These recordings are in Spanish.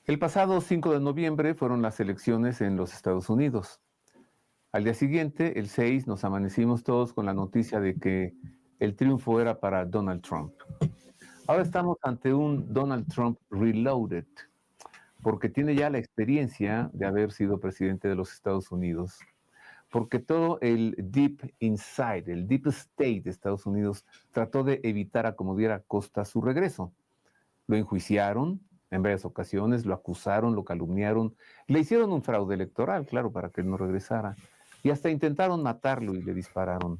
El pasado 5 de noviembre fueron las elecciones en los Estados Unidos. Al día siguiente, el 6, nos amanecimos todos con la noticia de que el triunfo era para Donald Trump. Ahora estamos ante un Donald Trump reloaded, porque tiene ya la experiencia de haber sido presidente de los Estados Unidos, porque todo el deep inside, el deep state de Estados Unidos trató de evitar a como diera costa su regreso. Lo enjuiciaron en varias ocasiones, lo acusaron, lo calumniaron, le hicieron un fraude electoral, claro, para que él no regresara, y hasta intentaron matarlo y le dispararon.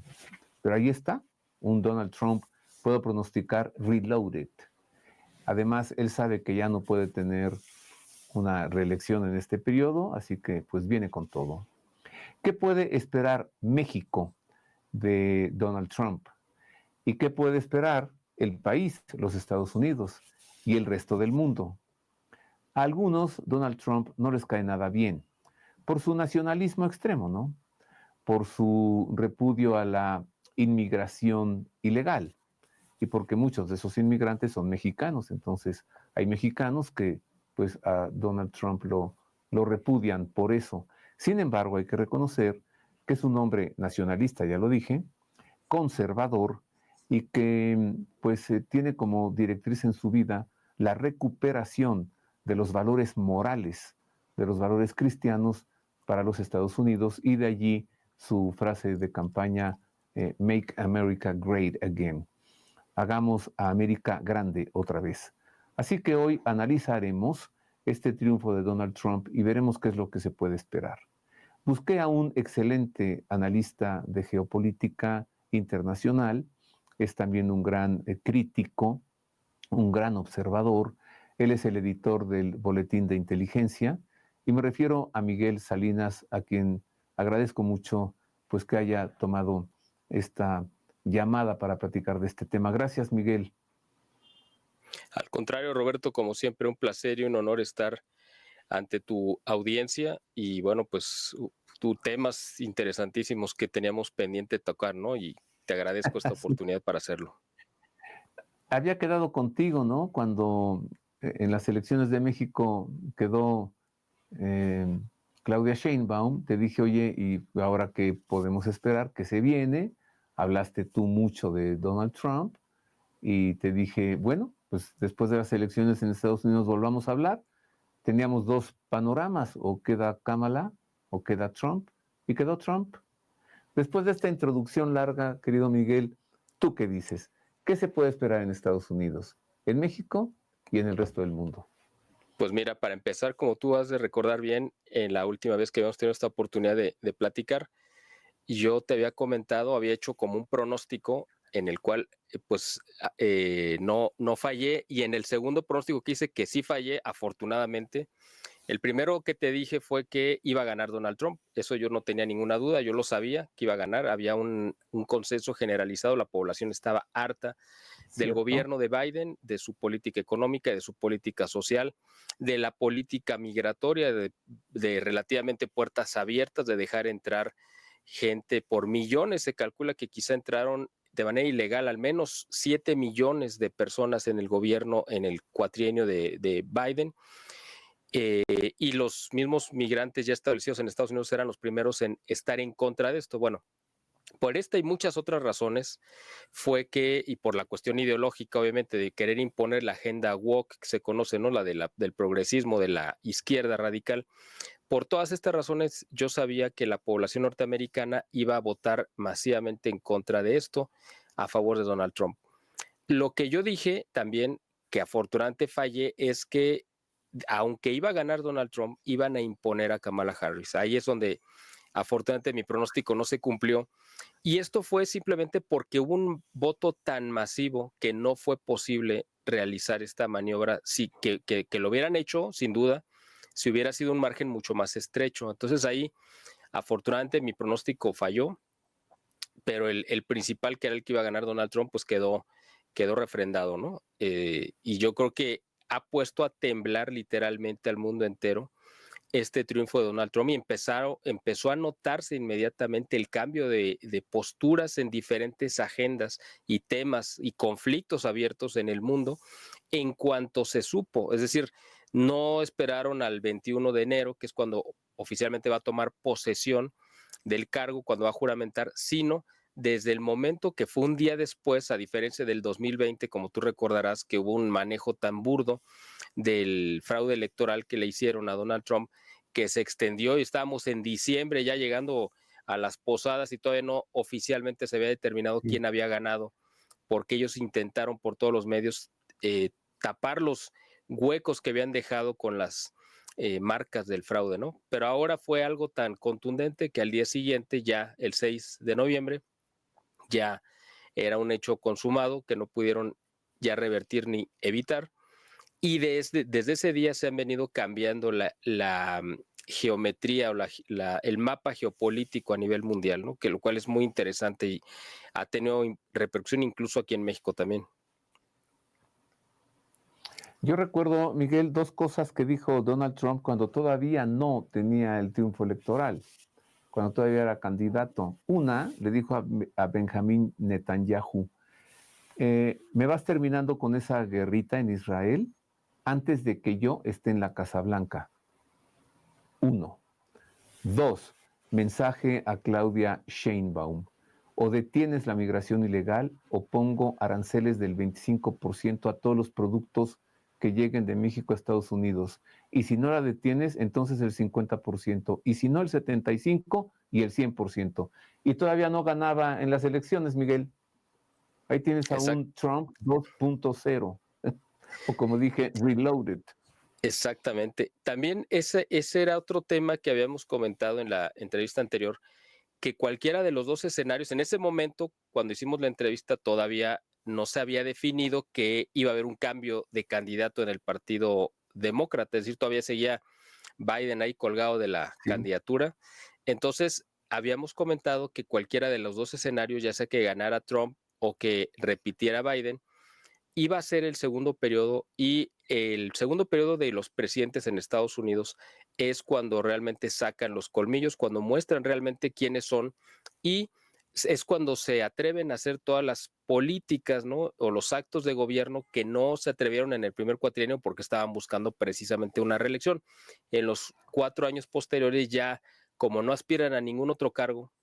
Pero ahí está, un Donald Trump, puedo pronosticar, reloaded. Además, él sabe que ya no puede tener una reelección en este periodo, así que pues viene con todo. ¿Qué puede esperar México de Donald Trump? ¿Y qué puede esperar el país, los Estados Unidos y el resto del mundo? A algunos Donald Trump no les cae nada bien, por su nacionalismo extremo, ¿no? Por su repudio a la inmigración ilegal y porque muchos de esos inmigrantes son mexicanos. Entonces hay mexicanos que pues a Donald Trump lo repudian por eso. Sin embargo, hay que reconocer que es un hombre nacionalista, ya lo dije, conservador y que pues tiene como directriz en su vida la recuperación de los valores morales, de los valores cristianos para los Estados Unidos, y de allí su frase de campaña, Make America Great Again. Hagamos a América grande otra vez. Así que hoy analizaremos este triunfo de Donald Trump y veremos qué es lo que se puede esperar. Busqué a un excelente analista de geopolítica internacional, es también un gran crítico, un gran observador. Él es el editor del Boletín de Inteligencia y me refiero a Miguel Salinas, a quien agradezco mucho pues que haya tomado esta llamada para platicar de este tema. Gracias, Miguel. Al contrario, Roberto, como siempre, un placer y un honor estar ante tu audiencia y bueno, pues tu temas interesantísimos que teníamos pendiente de tocar, ¿no? Y te agradezco esta oportunidad para hacerlo. Había quedado contigo, ¿no? Cuando en las elecciones de México quedó Claudia Sheinbaum, te dije, oye, ¿y ahora qué podemos esperar? ¿Qué se viene? Hablaste tú mucho de Donald Trump y te dije, bueno, pues después de las elecciones en Estados Unidos volvamos a hablar. Teníamos dos panoramas, o queda Kamala o queda Trump, y quedó Trump. Después de esta introducción larga, querido Miguel, ¿tú qué dices? ¿Qué se puede esperar en Estados Unidos, en México y en el resto del mundo? Pues mira, para empezar, como tú has de recordar bien, en la última vez que habíamos tenido esta oportunidad de platicar, yo te había comentado, había hecho como un pronóstico en el cual pues no fallé, y en el segundo pronóstico que hice que sí fallé, afortunadamente. El primero que te dije fue que iba a ganar Donald Trump. Eso yo no tenía ninguna duda, yo lo sabía que iba a ganar. Había un consenso generalizado, la población estaba harta del gobierno de Biden, de su política económica, de su política social, de la política migratoria, de relativamente puertas abiertas, de dejar entrar gente por millones. Se calcula que quizá entraron de manera ilegal al menos 7 millones de personas en el gobierno en el cuatrienio de Biden. Y los mismos migrantes ya establecidos en Estados Unidos eran los primeros en estar en contra de esto. Bueno, por esta y muchas otras razones fue que, y por la cuestión ideológica, obviamente, de querer imponer la agenda woke, que se conoce, ¿no? Del progresismo, de la izquierda radical. Por todas estas razones, yo sabía que la población norteamericana iba a votar masivamente en contra de esto, a favor de Donald Trump. Lo que yo dije también, que afortunadamente fallé, es que aunque iba a ganar Donald Trump, iban a imponer a Kamala Harris. Ahí es donde afortunadamente mi pronóstico no se cumplió. Y esto fue simplemente porque hubo un voto tan masivo que no fue posible realizar esta maniobra. Sí, que lo hubieran hecho, sin duda, si hubiera sido un margen mucho más estrecho. Entonces ahí, afortunadamente, mi pronóstico falló, pero el principal, que era el que iba a ganar Donald Trump, pues quedó refrendado, ¿no? Y yo creo que ha puesto a temblar literalmente al mundo entero este triunfo de Donald Trump y empezó a notarse inmediatamente el cambio de posturas en diferentes agendas y temas y conflictos abiertos en el mundo en cuanto se supo. Es decir, no esperaron al 21 de enero, que es cuando oficialmente va a tomar posesión del cargo, cuando va a juramentar, sino desde el momento que fue un día después, a diferencia del 2020, como tú recordarás, que hubo un manejo tan burdo del fraude electoral que le hicieron a Donald Trump, que se extendió y estábamos en diciembre ya llegando a las posadas y todavía no oficialmente se había determinado Sí. quién había ganado, porque ellos intentaron por todos los medios tapar los huecos que habían dejado con las marcas del fraude, ¿no? Pero ahora fue algo tan contundente que al día siguiente, ya el 6 de noviembre, ya era un hecho consumado que no pudieron ya revertir ni evitar. Y desde ese día se han venido cambiando la geometría o el mapa geopolítico a nivel mundial, ¿no? Que lo cual es muy interesante y ha tenido repercusión incluso aquí en México también. Yo recuerdo, Miguel, dos cosas que dijo Donald Trump cuando todavía no tenía el triunfo electoral, cuando todavía era candidato. Una, le dijo a Benjamín Netanyahu, me vas terminando con esa guerrita en Israel antes de que yo esté en la Casa Blanca. Uno. Dos, mensaje a Claudia Sheinbaum. O detienes la migración ilegal o pongo aranceles del 25% a todos los productos que lleguen de México a Estados Unidos. Y si no la detienes, entonces el 50%. Y si no, el 75% y el 100%. Y todavía no ganaba en las elecciones, Miguel. Ahí tienes a un Trump 2.0. O como dije, reloaded. Exactamente. También ese era otro tema que habíamos comentado en la entrevista anterior, que cualquiera de los dos escenarios, en ese momento, cuando hicimos la entrevista, todavía no se había definido que iba a haber un cambio de candidato en el Partido Demócrata, es decir, todavía seguía Biden ahí colgado de la candidatura. Entonces, habíamos comentado que cualquiera de los dos escenarios, ya sea que ganara Trump o que repitiera Biden, iba a ser el segundo periodo, y el segundo periodo de los presidentes en Estados Unidos es cuando realmente sacan los colmillos, cuando muestran realmente quiénes son, y es cuando se atreven a hacer todas las políticas, ¿no? O los actos de gobierno que no se atrevieron en el primer cuatrienio porque estaban buscando precisamente una reelección. En los 4 años posteriores, ya como no aspiran a ningún otro cargo,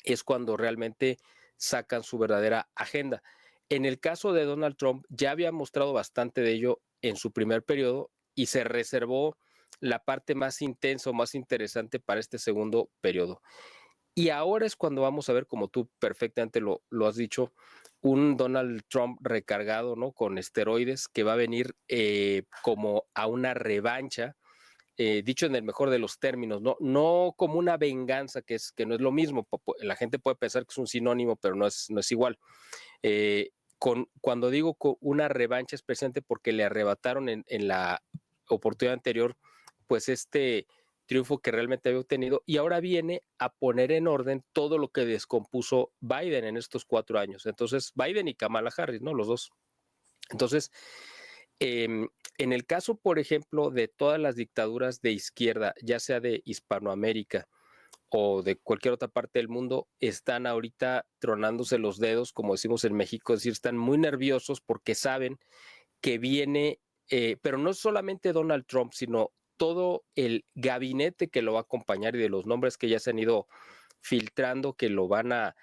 es cuando realmente sacan su verdadera agenda. En el caso de Donald Trump, ya había mostrado bastante de ello en su primer periodo y se reservó la parte más intensa o más interesante para este segundo periodo. Y ahora es cuando vamos a ver, como tú perfectamente lo has dicho, un Donald Trump recargado, ¿no? Con esteroides, que va a venir como a una revancha, dicho en el mejor de los términos, no como una venganza, que no es lo mismo. La gente puede pensar que es un sinónimo, pero no es igual. Cuando digo una revancha es precisamente porque le arrebataron en la oportunidad anterior, pues este triunfo que realmente había obtenido, y ahora viene a poner en orden todo lo que descompuso Biden en estos 4 años. Entonces, Biden y Kamala Harris, ¿no? Los dos. Entonces, en el caso, por ejemplo, de todas las dictaduras de izquierda, ya sea de Hispanoamérica o de cualquier otra parte del mundo, están ahorita tronándose los dedos, como decimos en México, es decir, están muy nerviosos porque saben que viene, pero no solamente Donald Trump, sino todo el gabinete que lo va a acompañar, y de los nombres que ya se han ido filtrando, que lo van a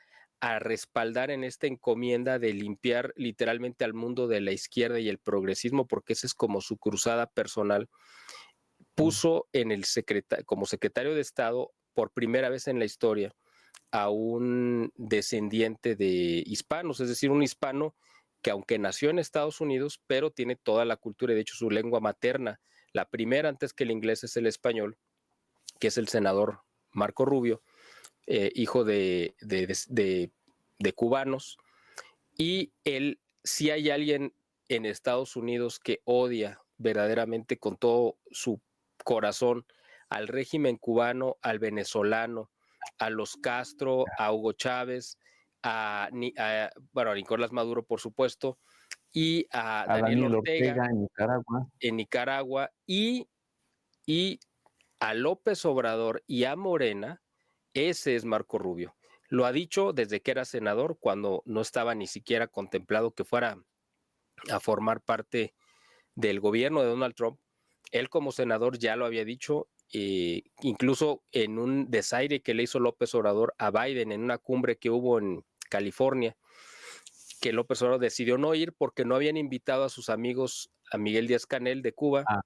respaldar en esta encomienda de limpiar literalmente al mundo de la izquierda y el progresismo, porque esa es como su cruzada personal. Puso como secretario de Estado, por primera vez en la historia, a un descendiente de hispanos, es decir, un hispano que, aunque nació en Estados Unidos, pero tiene toda la cultura y de hecho su lengua materna, la primera antes que el inglés, es el español, que es el senador Marco Rubio, hijo de cubanos. Y él, si hay alguien en Estados Unidos que odia verdaderamente con todo su corazón al régimen cubano, al venezolano, a los Castro, a Hugo Chávez, a Nicolás Maduro, por supuesto, y a A Daniel Daniel Ortega Ortega en Nicaragua. en Nicaragua, y a López Obrador y a Morena, ese es Marco Rubio. Lo ha dicho desde que era senador, cuando no estaba ni siquiera contemplado que fuera a formar parte del gobierno de Donald Trump. Él como senador ya lo había dicho, incluso en un desaire que le hizo López Obrador a Biden en una cumbre que hubo en California, que López Obrador decidió no ir porque no habían invitado a sus amigos, a Miguel Díaz-Canel de Cuba Ah,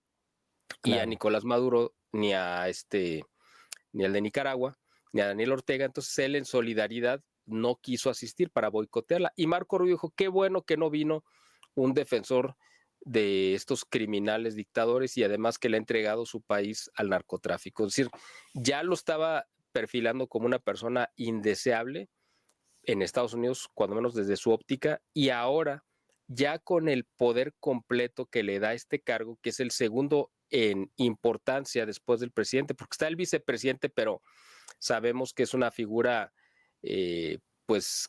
y a claro. Nicolás Maduro, ni al de Nicaragua, ni a Daniel Ortega. Entonces él en solidaridad no quiso asistir para boicotearla. Y Marco Rubio dijo, qué bueno que no vino un defensor de estos criminales dictadores y además que le ha entregado su país al narcotráfico. Es decir, ya lo estaba perfilando como una persona indeseable en Estados Unidos, cuando menos desde su óptica, y ahora ya con el poder completo que le da este cargo, que es el segundo en importancia después del presidente, porque está el vicepresidente, pero sabemos que es una figura,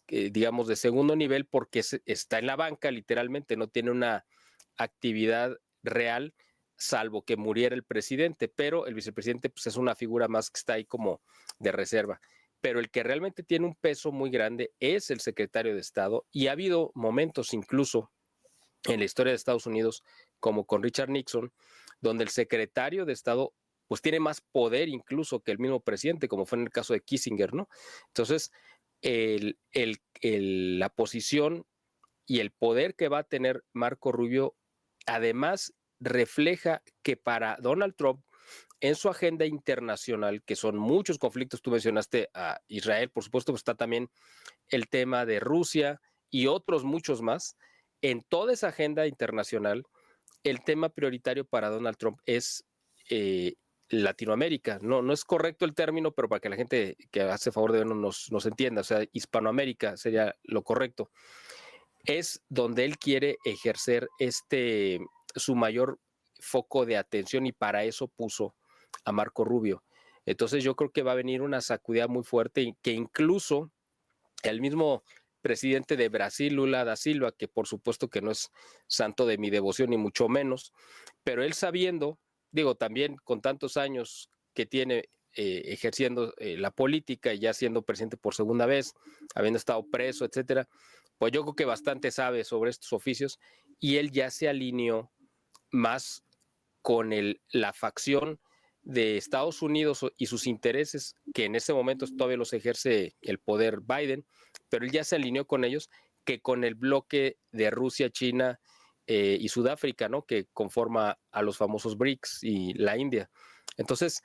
digamos, de segundo nivel porque está en la banca, literalmente, no tiene una actividad real, salvo que muriera el presidente, pero el vicepresidente pues, es una figura más que está ahí como de reserva. Pero el que realmente tiene un peso muy grande es el secretario de Estado y ha habido momentos incluso en la historia de Estados Unidos, como con Richard Nixon, donde el secretario de Estado pues tiene más poder incluso que el mismo presidente, como fue en el caso de Kissinger, ¿no? Entonces, la posición y el poder que va a tener Marco Rubio, además refleja que para Donald Trump, en su agenda internacional, que son muchos conflictos, tú mencionaste a Israel, por supuesto, pues está también el tema de Rusia y otros muchos más, en toda esa agenda internacional, el tema prioritario para Donald Trump es Latinoamérica. No, no es correcto el término, pero para que la gente que hace favor de vernos nos entienda, o sea, Hispanoamérica sería lo correcto. Es donde él quiere ejercer su mayor foco de atención y para eso puso a Marco Rubio. Entonces yo creo que va a venir una sacudida muy fuerte y que incluso el mismo presidente de Brasil, Lula da Silva, que por supuesto que no es santo de mi devoción ni mucho menos, pero él sabiendo, digo, también con tantos años que tiene ejerciendo la política y ya siendo presidente por segunda vez, habiendo estado preso, etcétera, pues yo creo que bastante sabe sobre estos oficios y él ya se alineó más con la facción de Estados Unidos y sus intereses, que en ese momento todavía los ejerce el poder Biden, pero él ya se alineó con ellos, que con el bloque de Rusia, China y Sudáfrica, ¿no? Que conforma a los famosos BRICS y la India. Entonces,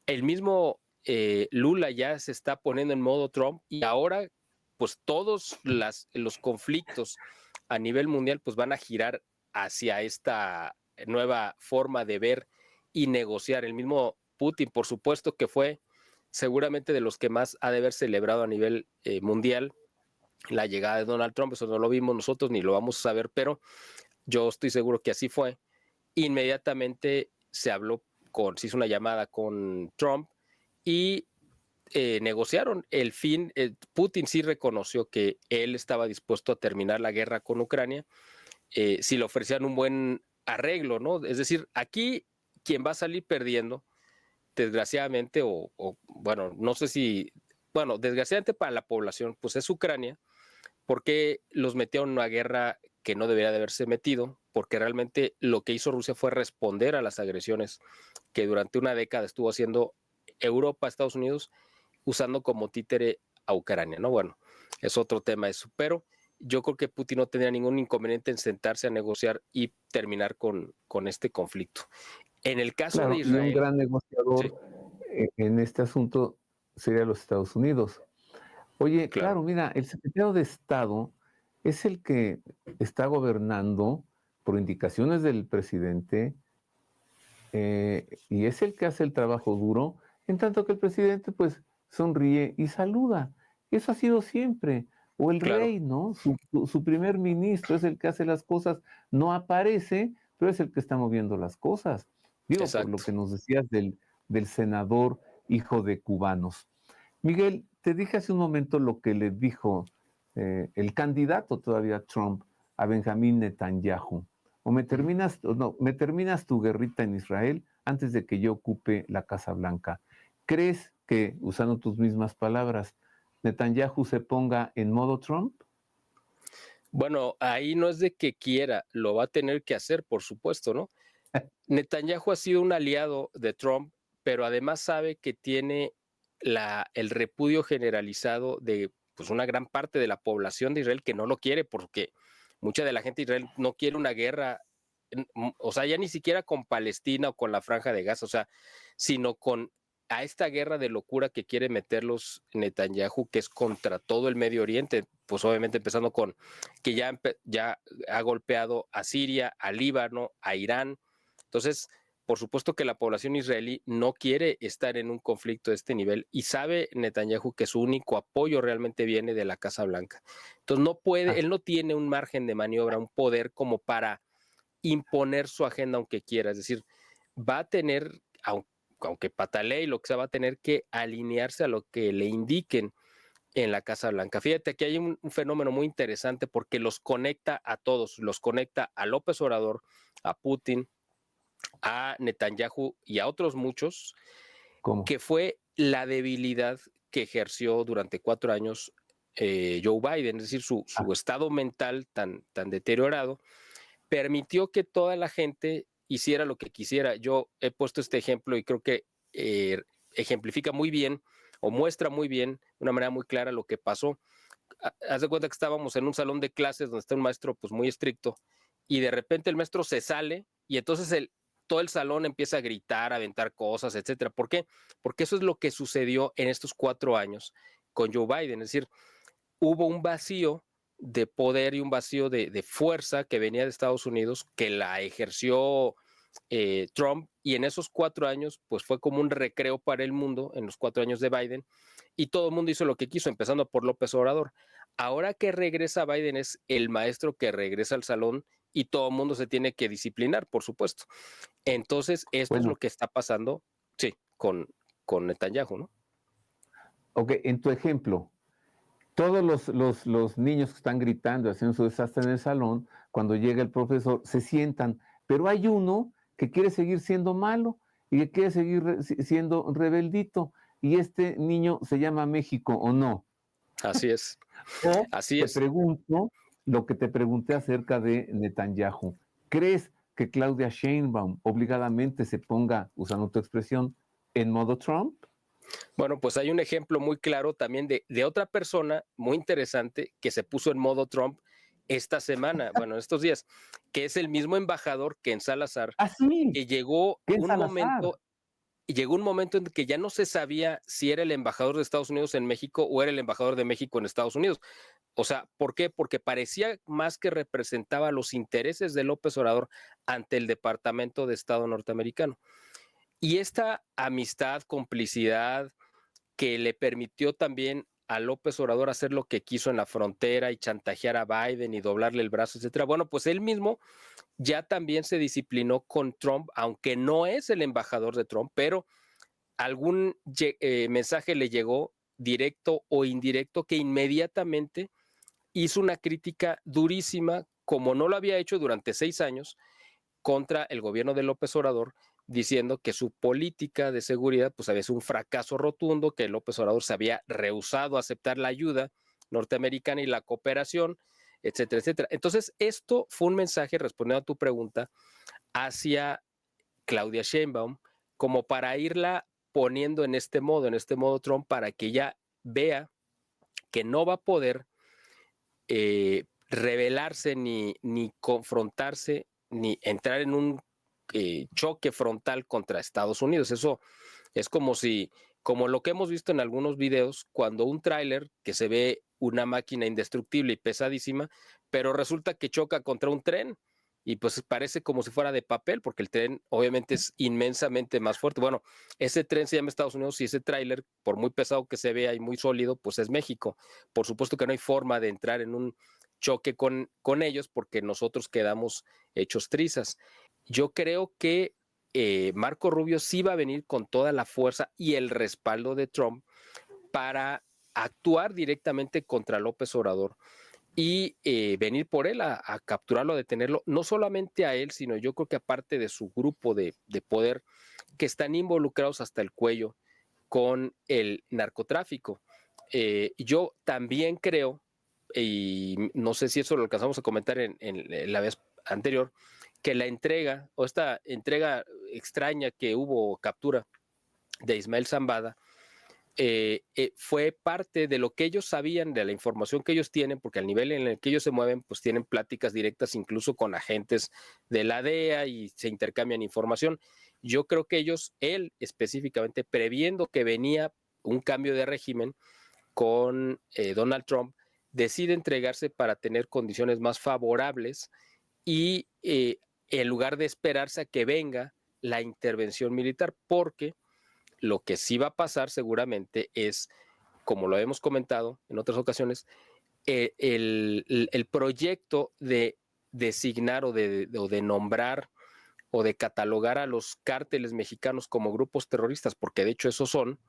el mismo Lula ya se está poniendo en modo Trump y ahora, pues todos los conflictos a nivel mundial, pues van a girar hacia esta nueva forma de ver y negociar. El mismo Putin, por supuesto que fue seguramente de los que más ha de haber celebrado a nivel mundial la llegada de Donald Trump. Eso no lo vimos nosotros ni lo vamos a saber, pero yo estoy seguro que así fue. Inmediatamente se hizo una llamada con Trump y negociaron el fin. Putin sí reconoció que él estaba dispuesto a terminar la guerra con Ucrania si le ofrecían un buen arreglo, ¿no? Es decir, aquí quien va a salir perdiendo, desgraciadamente, bueno, no sé si, bueno, desgraciadamente para la población, pues es Ucrania, porque los metieron en una guerra que no debería de haberse metido, porque realmente lo que hizo Rusia fue responder a las agresiones que durante una década estuvo haciendo Europa, Estados Unidos, usando como títere a Ucrania, ¿no? Bueno, es otro tema eso, pero yo creo que Putin no tendría ningún inconveniente en sentarse a negociar y terminar con este conflicto. En el caso de Claro, y un Israel, gran sí, negociador en este asunto sería los Estados Unidos. Oye, claro, claro, mira, el secretario de Estado es el que está gobernando por indicaciones del presidente y es el que hace el trabajo duro, en tanto que el presidente pues sonríe y saluda. Eso ha sido siempre. O el claro, rey, ¿no? Su primer ministro es el que hace las cosas, no aparece, pero es el que está moviendo las cosas. Digo, por lo exacto. que nos decías del senador hijo de cubanos. Miguel, te dije hace un momento lo que le dijo el candidato todavía Trump a Benjamín Netanyahu. O me terminas tu guerrita en Israel antes de que yo ocupe la Casa Blanca. ¿Crees que, usando tus mismas palabras, Netanyahu se ponga en modo Trump? Bueno, ahí no es de que quiera, lo va a tener que hacer, por supuesto, ¿no? Netanyahu ha sido un aliado de Trump, pero además sabe que tiene el repudio generalizado de pues, una gran parte de la población de Israel que no lo quiere, porque mucha de la gente de Israel no quiere una guerra, o sea, ya ni siquiera con Palestina o con la Franja de Gaza, o sea, sino con a esta guerra de locura que quiere meterlos Netanyahu, que es contra todo el Medio Oriente, pues obviamente empezando con que ya ha golpeado a Siria, a Líbano, a Irán. Entonces, por supuesto que la población israelí no quiere estar en un conflicto de este nivel y sabe Netanyahu que su único apoyo realmente viene de la Casa Blanca. Entonces, no puede, él no tiene un margen de maniobra, un poder como para imponer su agenda aunque quiera. Es decir, va a tener, aunque patalee y lo que sea, va a tener que alinearse a lo que le indiquen en la Casa Blanca. Fíjate que hay un fenómeno muy interesante porque los conecta a todos, los conecta a López Obrador, a Putin, a Netanyahu y a otros muchos, ¿Cómo? que fue la debilidad que ejerció durante 4 años Joe Biden, es decir, su estado mental tan deteriorado, permitió que toda la gente hiciera lo que quisiera. Yo he puesto este ejemplo y creo que ejemplifica muy bien o muestra muy bien, de una manera muy clara, lo que pasó. Haz de cuenta que estábamos en un salón de clases donde está un maestro pues muy estricto y de repente el maestro se sale y entonces todo el salón empieza a gritar, a aventar cosas, etcétera. ¿Por qué? Porque eso es lo que sucedió en estos 4 años con Joe Biden. Es decir, hubo un vacío de poder y un vacío de fuerza que venía de Estados Unidos, que la ejerció Trump, y en esos 4 años, pues fue como un recreo para el mundo, en los 4 años de Biden, y todo el mundo hizo lo que quiso, empezando por López Obrador. Ahora que regresa Biden es el maestro que regresa al salón y todo el mundo se tiene que disciplinar, por supuesto. Entonces, esto es lo Bueno, que está pasando, sí, con Netanyahu, ¿no? ok, en tu ejemplo, todos los niños que están gritando, haciendo su desastre en el salón, cuando llega el profesor, se sientan, pero hay uno que quiere seguir siendo malo y que quiere seguir siendo rebeldito, y este niño se llama México, ¿o no? Así es, O así te es. pregunto lo que te pregunté acerca de Netanyahu. ¿Crees que Claudia Sheinbaum obligadamente se ponga, usando tu expresión, en modo Trump? Bueno, pues hay un ejemplo muy claro también de otra persona muy interesante que se puso en modo Trump esta semana, bueno, estos días, que es el mismo embajador que en Salazar, Ah, sí, que llegó Ken un Salazar. momento, llegó un momento en que ya no se sabía si era el embajador de Estados Unidos en México o era el embajador de México en Estados Unidos. O sea, ¿por qué? Porque parecía más que representaba los intereses de López Obrador ante el Departamento de Estado norteamericano. Y esta amistad, complicidad, que le permitió también a López Obrador hacer lo que quiso en la frontera y chantajear a Biden y doblarle el brazo, etcétera. Bueno, pues él mismo ya también se disciplinó con Trump, aunque no es el embajador de Trump, pero algún mensaje le llegó directo o indirecto que inmediatamente hizo una crítica durísima, como no lo había hecho durante 6 años, contra el gobierno de López Obrador, diciendo que su política de seguridad pues había sido un fracaso rotundo, que López Obrador se había rehusado a aceptar la ayuda norteamericana y la cooperación, etcétera, etcétera. Entonces, esto fue un mensaje, respondiendo a tu pregunta, hacia Claudia Sheinbaum, como para irla poniendo en este modo Trump, para que ella vea que no va a poder rebelarse ni confrontarse ni entrar en un choque frontal contra Estados Unidos. Eso es como lo que hemos visto en algunos videos, cuando un tráiler que se ve una máquina indestructible y pesadísima, pero resulta que choca contra un tren y pues parece como si fuera de papel, porque el tren obviamente es inmensamente más fuerte. Bueno, ese tren se llama Estados Unidos y ese tráiler, por muy pesado que se vea y muy sólido, pues es México. Por supuesto que no hay forma de entrar en un choque con ellos porque nosotros quedamos hechos trizas. Yo creo que Marco Rubio sí va a venir con toda la fuerza y el respaldo de Trump para actuar directamente contra López Obrador y venir por él a capturarlo, a detenerlo, no solamente a él, sino yo creo que aparte de su grupo de poder que están involucrados hasta el cuello con el narcotráfico. Yo también creo, y no sé si eso lo alcanzamos a comentar en la vez anterior, que la entrega o esta entrega extraña que hubo, captura de Ismael Zambada, fue parte de lo que ellos sabían, de la información que ellos tienen, porque al nivel en el que ellos se mueven, pues tienen pláticas directas incluso con agentes de la DEA y se intercambian información. Yo creo que ellos, él específicamente, previendo que venía un cambio de régimen con Donald Trump, decide entregarse para tener condiciones más favorables y en lugar de esperarse a que venga la intervención militar, porque lo que sí va a pasar seguramente es, como lo hemos comentado en otras ocasiones, el proyecto de designar o de nombrar o de catalogar a los cárteles mexicanos como grupos terroristas, porque de hecho esos son,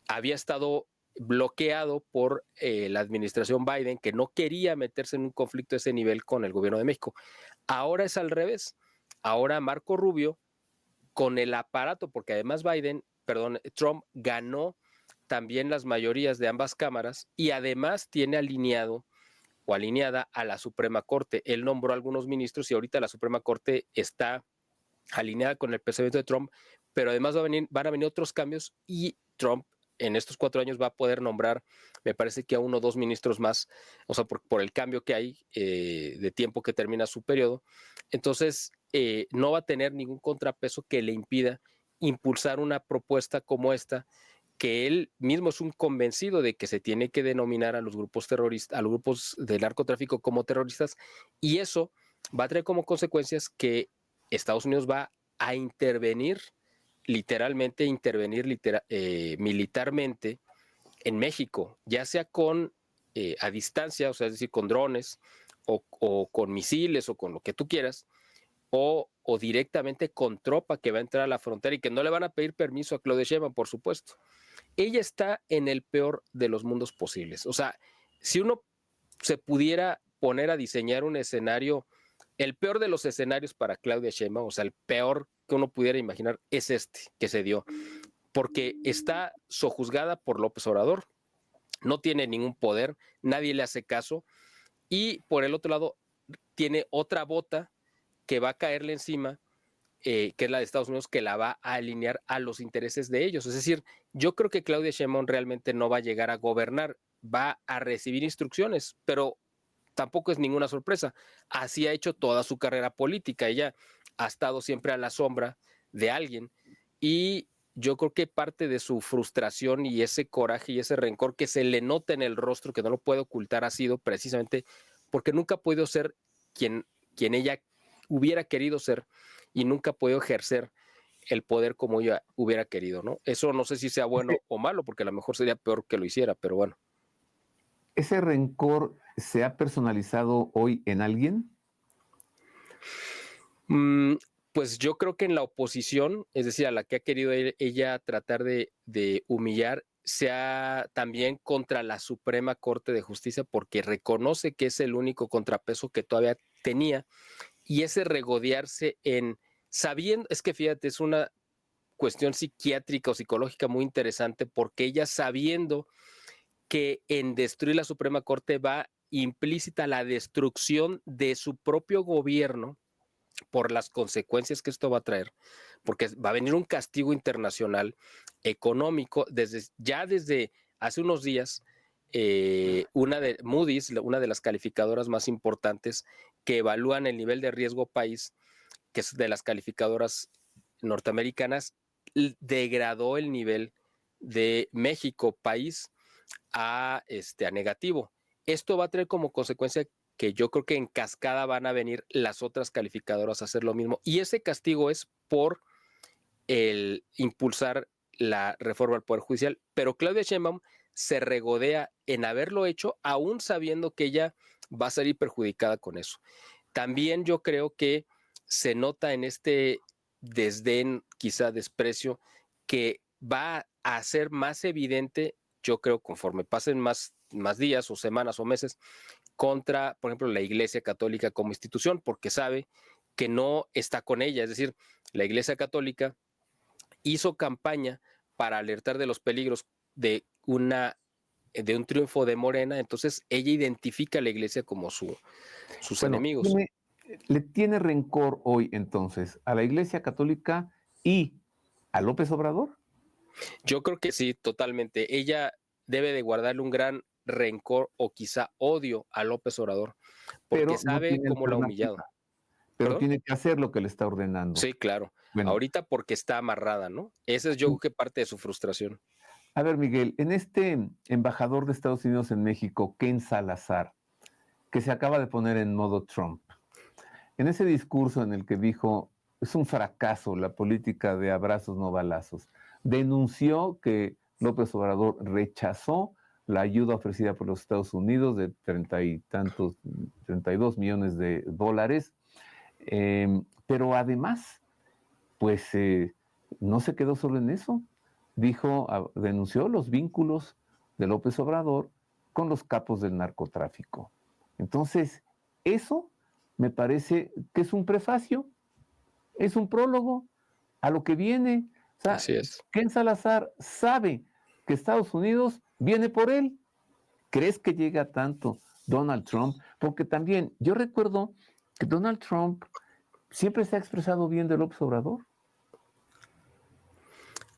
había estado bloqueado por la administración Biden, que no quería meterse en un conflicto de ese nivel con el gobierno de México. Ahora es al revés. Ahora Marco Rubio, con el aparato, porque además Trump ganó también las mayorías de ambas cámaras y además tiene alineado o alineada a la Suprema Corte. Él nombró a algunos ministros y ahorita la Suprema Corte está alineada con el pensamiento de Trump, pero además van a venir otros cambios y Trump en estos 4 años va a poder nombrar, me parece que a 1 o 2 ministros más, o sea, por el cambio que hay de tiempo que termina su periodo. Entonces, no va a tener ningún contrapeso que le impida impulsar una propuesta como esta, que él mismo es un convencido de que se tiene que denominar a los grupos terroristas, a los grupos de narcotráfico como terroristas, y eso va a traer como consecuencias que Estados Unidos va a intervenir, literalmente militarmente en México, ya sea a distancia, o sea, es decir, con drones o con misiles o con lo que tú quieras, o directamente con tropa que va a entrar a la frontera y que no le van a pedir permiso a Claudia Sheinbaum, por supuesto. Ella está en el peor de los mundos posibles. O sea, si uno se pudiera poner a diseñar un escenario, el peor de los escenarios para Claudia Sheinbaum, o sea, el peor que uno pudiera imaginar es este que se dio, porque está sojuzgada por López Obrador, no tiene ningún poder, nadie le hace caso, y por el otro lado tiene otra bota que va a caerle encima, que es la de Estados Unidos, que la va a alinear a los intereses de ellos. Es decir, yo creo que Claudia Sheinbaum realmente no va a llegar a gobernar, va a recibir instrucciones, pero tampoco es ninguna sorpresa. Así ha hecho toda su carrera política. Ella ha estado siempre a la sombra de alguien y yo creo que parte de su frustración y ese coraje y ese rencor que se le nota en el rostro, que no lo puede ocultar, ha sido precisamente porque nunca ha podido ser quien ella hubiera querido ser y nunca ha podido ejercer el poder como ella hubiera querido, ¿no? Eso no sé si sea bueno o malo, porque a lo mejor sería peor que lo hiciera, pero bueno. ¿Ese rencor se ha personalizado hoy en alguien? Mm, pues yo creo que en la oposición, es decir, a la que ha querido ella tratar de humillar, sea también contra la Suprema Corte de Justicia, porque reconoce que es el único contrapeso que todavía tenía, y ese regodearse en sabiendo, es que fíjate, es una cuestión psiquiátrica o psicológica muy interesante, porque ella sabiendo que en destruir la Suprema Corte va implícita la destrucción de su propio gobierno por las consecuencias que esto va a traer, porque va a venir un castigo internacional económico desde hace unos días. Una de Moody's, una de las calificadoras más importantes que evalúan el nivel de riesgo país, que es de las calificadoras norteamericanas, degradó el nivel de México país a negativo. Esto va a tener como consecuencia que yo creo que en cascada van a venir las otras calificadoras a hacer lo mismo. Y ese castigo es por el impulsar la reforma al Poder Judicial. Pero Claudia Sheinbaum se regodea en haberlo hecho, aún sabiendo que ella va a salir perjudicada con eso. También yo creo que se nota en este desdén, quizá desprecio, que va a ser más evidente, yo creo, conforme pasen más más días o semanas o meses contra, por ejemplo, la Iglesia Católica como institución, porque sabe que no está con ella. Es decir, la Iglesia Católica hizo campaña para alertar de los peligros de un triunfo de Morena, entonces ella identifica a la Iglesia como sus enemigos. Le tiene rencor hoy entonces a la Iglesia Católica y a López Obrador. Yo creo que sí, totalmente. Ella debe de guardarle un gran rencor o quizá odio a López Obrador, porque Pero no sabe tiene cómo la ha humillado. alternativa. Pero ¿Perdón? tiene que hacer lo que le está ordenando. Sí, claro. Bueno, Ahorita porque está amarrada, ¿no? Esa es yo creo que parte de su frustración. a ver, Miguel, en este embajador de Estados Unidos en México, Ken Salazar, que se acaba de poner en modo Trump, en ese discurso en el que dijo, es un fracaso la política de abrazos no balazos, denunció que López Obrador rechazó la ayuda ofrecida por los Estados Unidos de 32 millones de dólares, pero además, pues no se quedó solo en eso. Denunció los vínculos de López Obrador con los capos del narcotráfico. Entonces, eso me parece que es un prefacio, es un prólogo a lo que viene. O sea, Así es. Ken Salazar sabe que Estados Unidos viene por él. ¿Crees que llega tanto Donald Trump? Porque también yo recuerdo que Donald Trump siempre se ha expresado bien de López Obrador.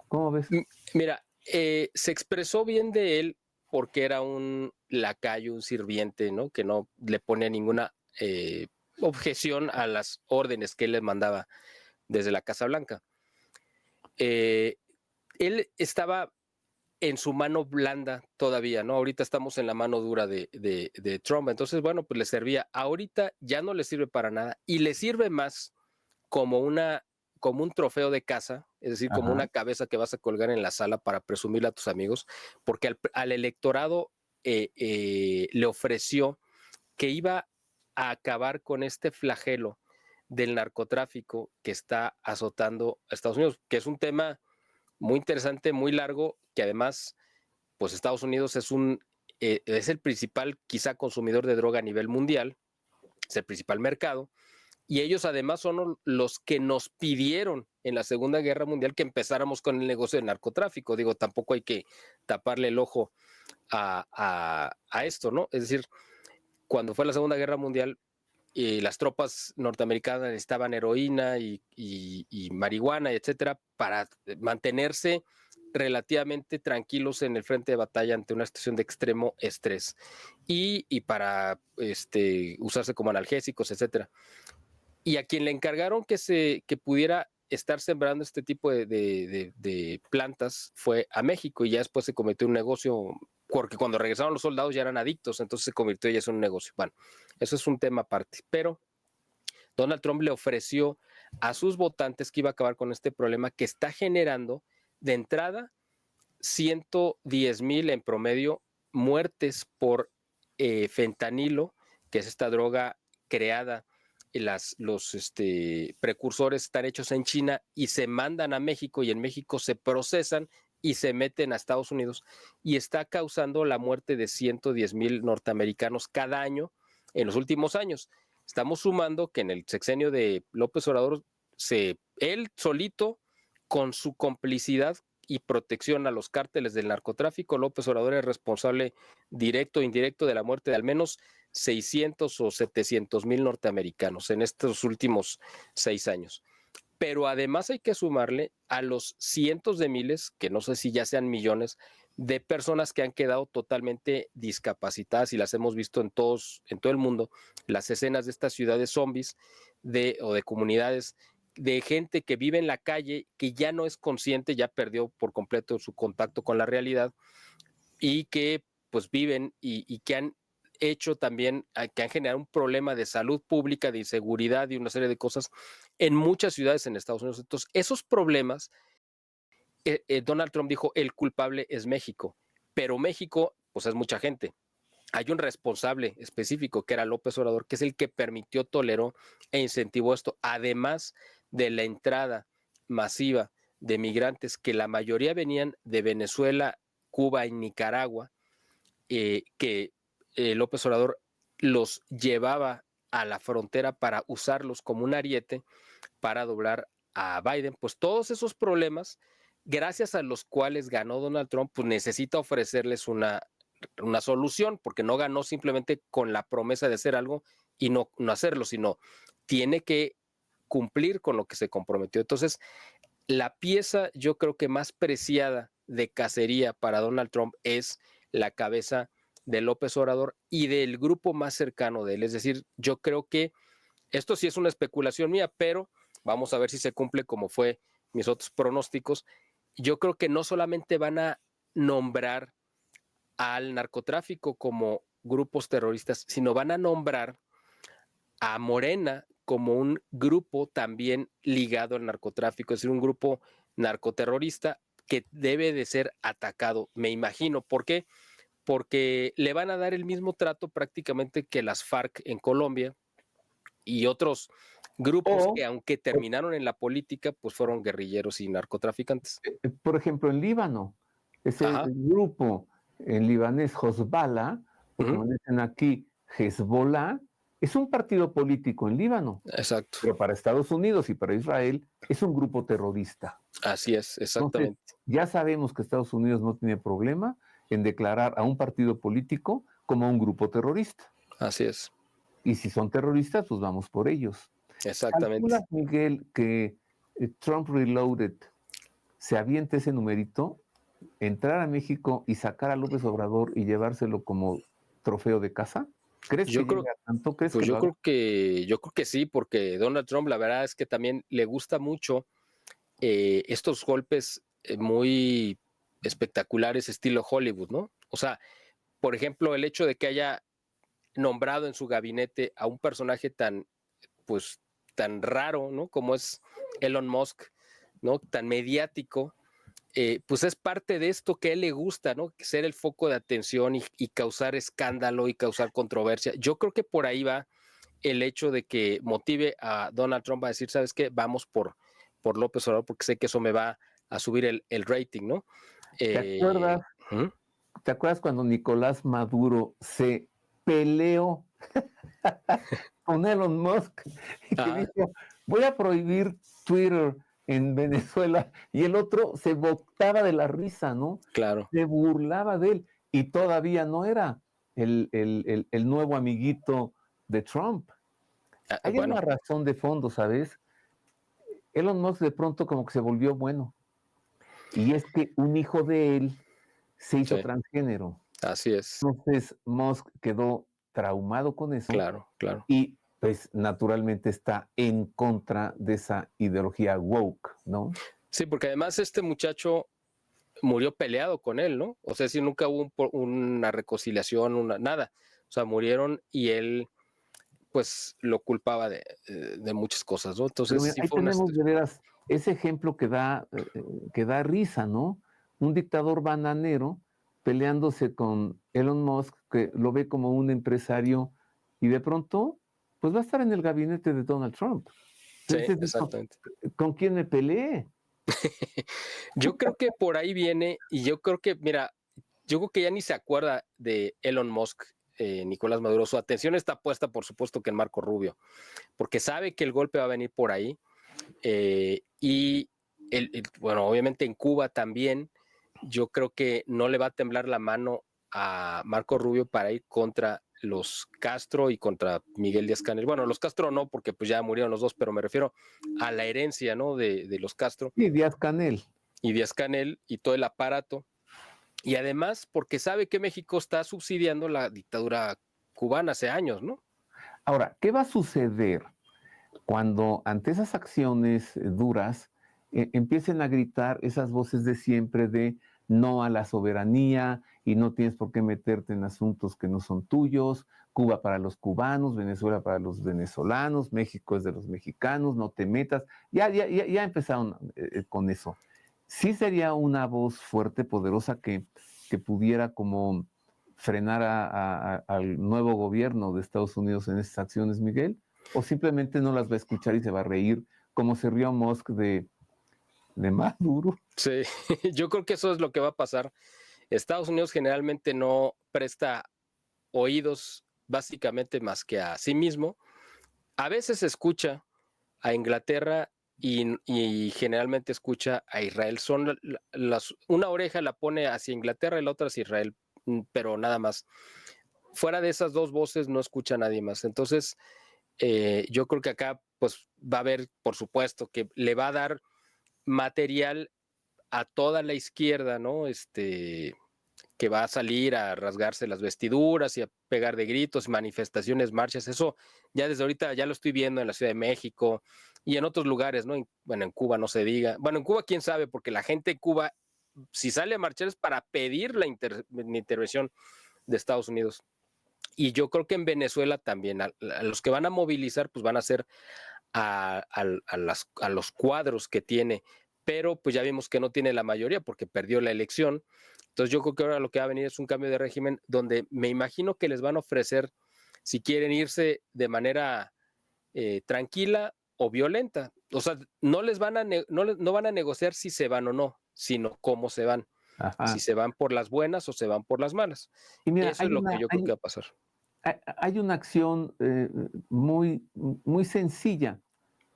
¿Cómo ves? Mira, se expresó bien de él porque era un lacayo, un sirviente, ¿no? Que no le ponía ninguna objeción a las órdenes que él les mandaba desde la Casa Blanca. Él estaba en su mano blanda todavía, ¿no? Ahorita estamos en la mano dura de Trump, entonces, bueno, pues le servía. Ahorita ya no le sirve para nada y le sirve más como un trofeo de casa, es decir, como una cabeza que vas a colgar en la sala para presumirle a tus amigos, porque al electorado le ofreció que iba a acabar con este flagelo del narcotráfico que está azotando a Estados Unidos, que es un tema muy interesante, muy largo, que además, pues Estados Unidos es el principal, quizá, consumidor de droga a nivel mundial, es el principal mercado, y ellos además son los que nos pidieron en la Segunda Guerra Mundial que empezáramos con el negocio del narcotráfico. Digo, tampoco hay que taparle el ojo a esto, ¿no? Es decir, cuando fue la Segunda Guerra Mundial, las tropas norteamericanas necesitaban heroína y marihuana, etcétera, para mantenerse relativamente tranquilos en el frente de batalla ante una situación de extremo estrés y para usarse como analgésicos, etcétera. Y a quien le encargaron que pudiera estar sembrando este tipo de plantas fue a México, y ya después se cometió un negocio, porque cuando regresaron los soldados ya eran adictos, entonces se convirtió ya en un negocio. Bueno, eso es un tema aparte, pero Donald Trump le ofreció a sus votantes que iba a acabar con este problema que está generando de entrada 110,000 en promedio muertes por fentanilo, que es esta droga creada. Los precursores están hechos en China y se mandan a México, y en México se procesan y se meten a Estados Unidos, y está causando la muerte de 110,000 norteamericanos cada año en los últimos años. Estamos sumando que en el sexenio de López Obrador, él solito, con su complicidad y protección a los cárteles del narcotráfico, López Obrador es responsable directo e indirecto de la muerte de al menos 600 o 700,000 norteamericanos en estos últimos 6 años. Pero además hay que sumarle a los cientos de miles, que no sé si ya sean millones, de personas que han quedado totalmente discapacitadas, y las hemos visto en todo el mundo, las escenas de estas ciudades zombies o de comunidades de gente que vive en la calle, que ya no es consciente, ya perdió por completo su contacto con la realidad, y que pues viven y que han hecho también, que han generado un problema de salud pública, de inseguridad y una serie de cosas en muchas ciudades en Estados Unidos. Entonces, esos problemas, Donald Trump dijo, el culpable es México, pero México, pues es mucha gente. Hay un responsable específico, que era López Obrador, que es el que permitió, toleró e incentivó esto, además de la entrada masiva de migrantes, que la mayoría venían de Venezuela, Cuba y Nicaragua, que López Obrador los llevaba a la frontera para usarlos como un ariete para doblar a Biden, pues todos esos problemas, gracias a los cuales ganó Donald Trump, pues necesita ofrecerles una solución, porque no ganó simplemente con la promesa de hacer algo y no hacerlo, sino tiene que cumplir con lo que se comprometió. Entonces, la pieza yo creo que más preciada de cacería para Donald Trump es la cabeza de López Obrador y del grupo más cercano de él. Es decir, yo creo que esto sí es una especulación mía, pero vamos a ver si se cumple como fue mis otros pronósticos. Yo creo que no solamente van a nombrar al narcotráfico como grupos terroristas, sino van a nombrar a Morena como un grupo también ligado al narcotráfico, es decir, un grupo narcoterrorista que debe de ser atacado, me imagino. ¿Por qué? Porque le van a dar el mismo trato prácticamente que las FARC en Colombia y otros grupos que aunque terminaron en la política, pues fueron guerrilleros y narcotraficantes. Por ejemplo, en Líbano, ese Ajá. grupo en libanés Hezbollah, o Uh-huh. como dicen aquí, Hezbollah, es un partido político en Líbano, Exacto. pero para Estados Unidos y para Israel es un grupo terrorista. Así es, Entonces, exactamente. ya sabemos que Estados Unidos no tiene problema en declarar a un partido político como un grupo terrorista. Así es. Y si son terroristas, pues vamos por ellos. Exactamente. ¿Calculas, Miguel, que Trump Reloaded se aviente ese numerito, entrar a México y sacar a López Obrador y llevárselo como trofeo de casa? ¿Crees que Yo creo, llegue a tanto? ¿Crees pues que lo haga? yo creo que sí, porque Donald Trump, la verdad es que también le gusta mucho estos golpes muy espectaculares, estilo Hollywood, ¿no? O sea, por ejemplo, el hecho de que haya nombrado en su gabinete a un personaje tan, pues, tan raro, ¿no? Como es Elon Musk, ¿no? Tan mediático, pues es parte de esto que a él le gusta, ¿no? Ser el foco de atención y causar escándalo y causar controversia. Yo creo que por ahí va el hecho de que motive a Donald Trump a decir, ¿sabes qué? Vamos por López Obrador porque sé que eso me va a subir el rating, ¿no? ¿Te acuerdas, ¿Mm? ¿Te acuerdas cuando Nicolás Maduro se peleó con Elon Musk y que Ah, dijo, voy a prohibir Twitter en Venezuela? Y el otro se botaba de la risa, ¿no? claro. Se burlaba de él y todavía no era el nuevo amiguito de Trump. Hay una Bueno, razón de fondo, ¿sabes? Elon Musk de pronto como que se volvió bueno. Y es que un hijo de él se hizo sí, transgénero. así es. Entonces Musk quedó traumado con eso Claro, claro. y pues naturalmente está en contra de esa ideología woke, ¿no? Sí, porque además este muchacho murió peleado con él, ¿no? O sea, si nunca hubo una reconciliación, nada. O sea, murieron y él, pues, lo culpaba de muchas cosas, ¿no? Pero Entonces, mira, sí ahí fue una tenemos situación. de veras ese ejemplo que da risa, ¿no? Un dictador bananero peleándose con Elon Musk, que lo ve como un empresario y de pronto, pues va a estar en el gabinete de Donald Trump. Sí, Entonces, exactamente. ¿con quién me peleé? Yo creo que por ahí viene, y yo creo que, mira, yo creo que ya ni se acuerda de Elon Musk, Nicolás Maduro. Su atención está puesta, por supuesto, que en Marco Rubio, porque sabe que el golpe va a venir por ahí. Y, bueno, obviamente en Cuba también, yo creo que no le va a temblar la mano a Marco Rubio para ir contra los Castro y contra Miguel Díaz-Canel. Bueno, los Castro no, porque pues ya murieron los dos, pero me refiero a la herencia, ¿no? De los Castro Sí, Díaz-Canel. y Díaz-Canel y todo el aparato. Y además porque sabe que México está subsidiando la dictadura cubana hace años, ¿no? Ahora, ¿qué va a suceder cuando ante esas acciones duras empiecen a gritar esas voces de siempre de no a la soberanía y no tienes por qué meterte en asuntos que no son tuyos, Cuba para los cubanos, Venezuela para los venezolanos, México es de los mexicanos, no te metas? Ya empezaron con eso. Sí sería una voz fuerte, poderosa, que pudiera como frenar al nuevo gobierno de Estados Unidos en esas acciones, Miguel, o simplemente no las va a escuchar y se va a reír, como se rió Musk de Maduro. Sí, yo creo que eso es lo que va a pasar. Estados Unidos generalmente no presta oídos básicamente más que a sí mismo. A veces escucha a Inglaterra y generalmente escucha a Israel. Son una oreja la pone hacia Inglaterra y la otra hacia Israel, pero nada más. Fuera de esas dos voces no escucha a nadie más. Entonces, yo creo que acá pues va a haber, por supuesto, que le va a dar material a toda la izquierda, ¿no? Que va a salir a rasgarse las vestiduras y a pegar de gritos, manifestaciones, marchas, eso ya desde ahorita ya lo estoy viendo en la Ciudad de México y en otros lugares, ¿no? Bueno, en Cuba no se diga. Bueno, en Cuba quién sabe, porque la gente en Cuba, si sale a marchar es para pedir la intervención de Estados Unidos. Y yo creo que en Venezuela también, a los que van a movilizar, pues van a ser a los cuadros que tiene, pero pues ya vimos que no tiene la mayoría porque perdió la elección. Entonces yo creo que ahora lo que va a venir es un cambio de régimen donde me imagino que les van a ofrecer, si quieren irse de manera tranquila o violenta. O sea, no les van a no van a negociar si se van o no, sino cómo se van. Si Ajá. se van por las buenas o se van por las malas. Y mira, Eso es lo que yo creo que va a pasar. hay una acción muy sencilla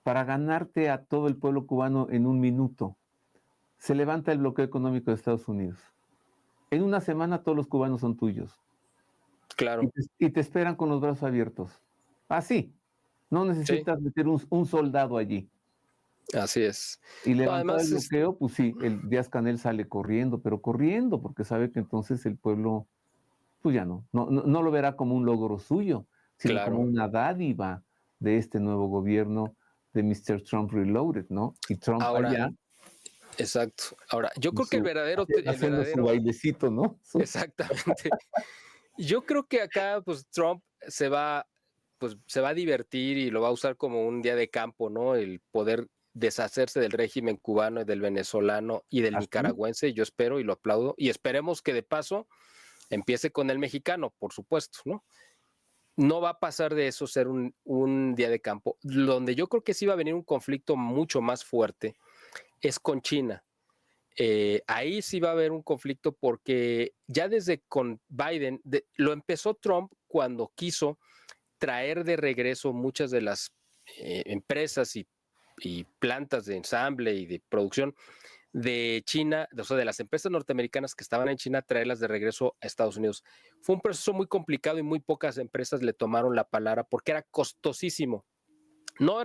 para ganarte a todo el pueblo cubano en un minuto. Se levanta el bloqueo económico de Estados Unidos. En una semana todos los cubanos son tuyos. Claro. Y te esperan con los brazos abiertos. Así. No Sí, necesitas meter un soldado allí. así es. Y No, levantado el además, bloqueo, pues sí, el Díaz-Canel sale corriendo, pero corriendo, porque sabe que entonces el pueblo, pues ya no lo verá como un logro suyo, sino como claro. una dádiva de este nuevo gobierno de Mr. Trump Reloaded, ¿no? Y Trump Ahora, allá, exacto. Ahora, yo creo que el haciendo su verdadero, bailecito, ¿no? exactamente. Yo creo que acá, pues Trump pues se va a divertir y lo va a usar como un día de campo, ¿no? El poder deshacerse del régimen cubano y del venezolano y del Así. nicaragüense. Yo espero y lo aplaudo y esperemos que de paso empiece con el mexicano, por supuesto, ¿no? No va a pasar de eso ser un día de campo. Donde yo creo que sí va a venir un conflicto mucho más fuerte es con China. Ahí sí va a haber un conflicto porque ya desde con Biden, lo empezó Trump cuando quiso traer de regreso muchas de las empresas y plantas de ensamble y de producción de China, o sea, de las empresas norteamericanas que estaban en China, traerlas de regreso a Estados Unidos. Fue un proceso muy complicado y muy pocas empresas le tomaron la palabra porque era costosísimo. No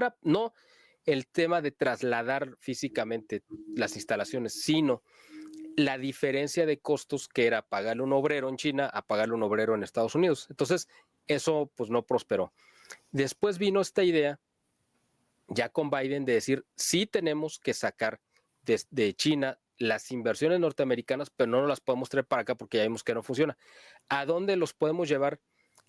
el tema de trasladar físicamente las instalaciones, sino la diferencia de costos que era pagarle un obrero en China a pagarle un obrero en Estados Unidos. Entonces, eso pues no prosperó. Después vino esta idea, ya con Biden, de decir, sí tenemos que sacar de China las inversiones norteamericanas, pero no las podemos traer para acá porque ya vimos que no funciona. ¿A dónde los podemos llevar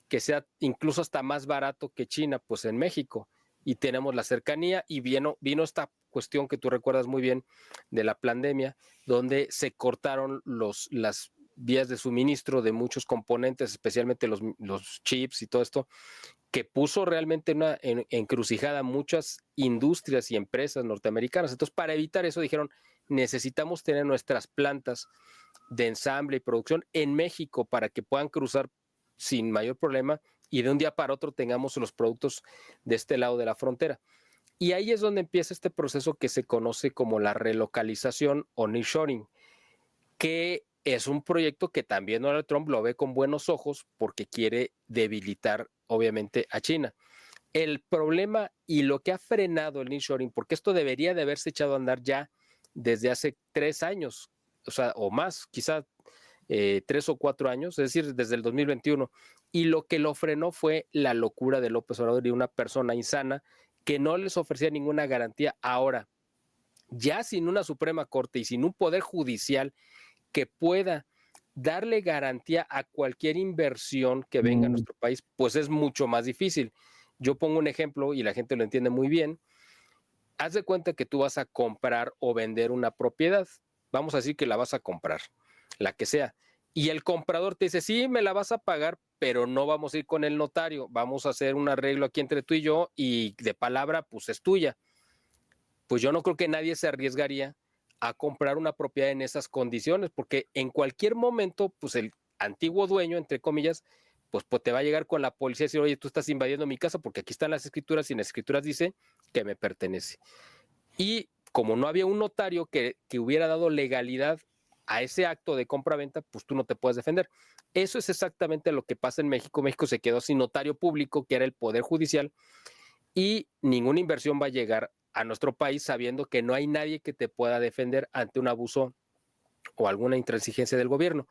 que sea incluso hasta más barato que China? Pues en México. Y tenemos la cercanía y vino esta cuestión que tú recuerdas muy bien de la pandemia, donde se cortaron las vías de suministro de muchos componentes, especialmente los chips y todo esto, que puso realmente una encrucijada muchas industrias y empresas norteamericanas. Entonces, para evitar eso, dijeron, necesitamos tener nuestras plantas de ensamble y producción en México para que puedan cruzar sin mayor problema y de un día para otro tengamos los productos de este lado de la frontera. Y ahí es donde empieza este proceso que se conoce como la relocalización o nearshoring, que es un proyecto que también Donald Trump lo ve con buenos ojos porque quiere debilitar obviamente a China. El problema y lo que ha frenado el nearshoring, porque esto debería de haberse echado a andar ya desde hace 3 años, o sea, o más, quizá 3 o 4 años, es decir, desde el 2021. Y lo que lo frenó fue la locura de López Obrador y una persona insana que no les ofrecía ninguna garantía. Ahora, ya sin una Suprema Corte y sin un poder judicial que pueda darle garantía a cualquier inversión que venga a Mm, nuestro país, pues es mucho más difícil. Yo pongo un ejemplo y la gente lo entiende muy bien. Haz de cuenta que tú vas a comprar o vender una propiedad. Vamos a decir que la vas a comprar, la que sea. Y el comprador te dice, sí, me la vas a pagar, pero no vamos a ir con el notario. Vamos a hacer un arreglo aquí entre tú y yo y de palabra, pues es tuya. Pues yo no creo que nadie se arriesgaría a comprar una propiedad en esas condiciones, porque en cualquier momento, pues el antiguo dueño, entre comillas, pues te va a llegar con la policía y decir, oye, tú estás invadiendo mi casa porque aquí están las escrituras y en las escrituras dice que me pertenece. Y como no había un notario que hubiera dado legalidad a ese acto de compra-venta, pues tú no te puedes defender. Eso es exactamente lo que pasa en México. México se quedó sin notario público, que era el Poder Judicial, y ninguna inversión va a llegar a nuestro país sabiendo que no hay nadie que te pueda defender ante un abuso o alguna intransigencia del gobierno.